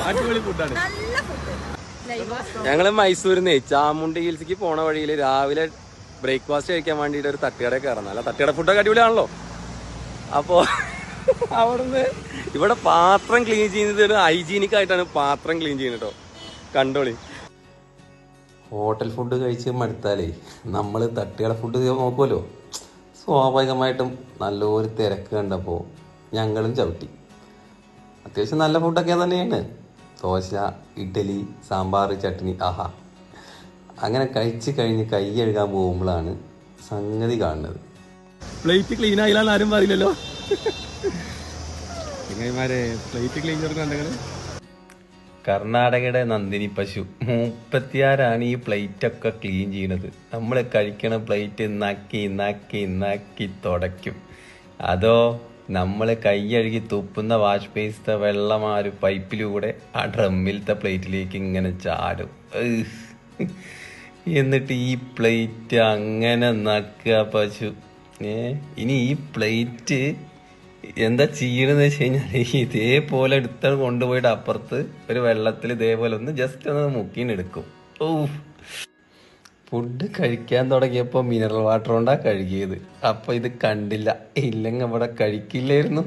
അടിപൊളി ഫുഡാണ്. ഞങ്ങള് മൈസൂരിന്ന് ചാമുണ്ടി ഹിൽസിക്ക് പോണ വഴിയിൽ രാവിലെ ബ്രേക്ക്ഫാസ്റ്റ് കഴിക്കാൻ വേണ്ടിട്ട് ഒരു തട്ടുകട കയറുന്ന. അല്ല, തട്ടുകട ഫുഡൊക്കെ അടിപൊളിയാണല്ലോ. അപ്പോ അവിടുന്ന് ഇവിടെ പാത്രം ക്ലീൻ ചെയ്യുന്നത് ഒരു ഹൈജീനിക് ആയിട്ടാണ് പാത്രം ക്ലീൻ ചെയ്യുന്നത് കേട്ടോ. കണ്ടോളി. ഹോട്ടൽ ഫുഡ് കഴിച്ച് മടുത്താലേ നമ്മൾ തട്ടുകട ഫുഡ് നോക്കുമല്ലോ. സ്വാഭാവികമായിട്ടും നല്ലൊരു തിരക്ക് കണ്ടപ്പോൾ ഞങ്ങളും ചവിട്ടി. അത്യാവശ്യം നല്ല ഫുഡൊക്കെ തന്നെയാണ്. ദോശ, ഇഡ്ഡലി, സാമ്പാർ, ചട്നി, ആഹാ. അങ്ങനെ കഴിച്ച് കഴിഞ്ഞ് കൈ കഴുകാൻ പോകുമ്പോഴാണ് സംഗതി കാണുന്നത്. പ്ലേറ്റ് ക്ലീൻ ആയില്ലാന്ന് ആരും പറയില്ലല്ലോ. പ്ലേറ്റ് ക്ലീൻ ചെയ്തെടുക്കാൻ കർണാടകയുടെ നന്ദിനി പശു 36 ഈ പ്ലേറ്റൊക്കെ ക്ലീൻ ചെയ്യണത്. നമ്മൾ കഴിക്കണ പ്ലേറ്റ് നക്കി തുടയ്ക്കും. അതോ നമ്മൾ കൈയഴുകി തുപ്പുന്ന വാഷ് ബേസിലത്തെ വെള്ളം ആ ഒരു പൈപ്പിലൂടെ ആ ഡ്രമ്മിലത്തെ പ്ലേറ്റിലേക്ക് ഇങ്ങനെ ചാടും. എന്നിട്ട് ഈ പ്ലേറ്റ് അങ്ങനെ നക്കുക പശു. ഇനി ഈ പ്ലേറ്റ് എന്താ ചെയ്യണമെന്ന് വെച്ച് കഴിഞ്ഞാൽ ഇതേപോലെ എടുത്ത് കൊണ്ടുപോയിട്ട് അപ്പുറത്ത് ഒരു വെള്ളത്തിൽ ഇതേപോലെ ഒന്ന് ജസ്റ്റ് ഒന്ന് മുക്കിനെടുക്കും. ഫുഡ് കഴിക്കാൻ തുടങ്ങിയപ്പോൾ മിനറൽ വാട്ടർ കൊണ്ടാണ് കഴുകിയത്. അപ്പോൾ ഇത് കണ്ടില്ല. ഇല്ലെങ്കിൽ അവിടെ കഴിക്കില്ലായിരുന്നു.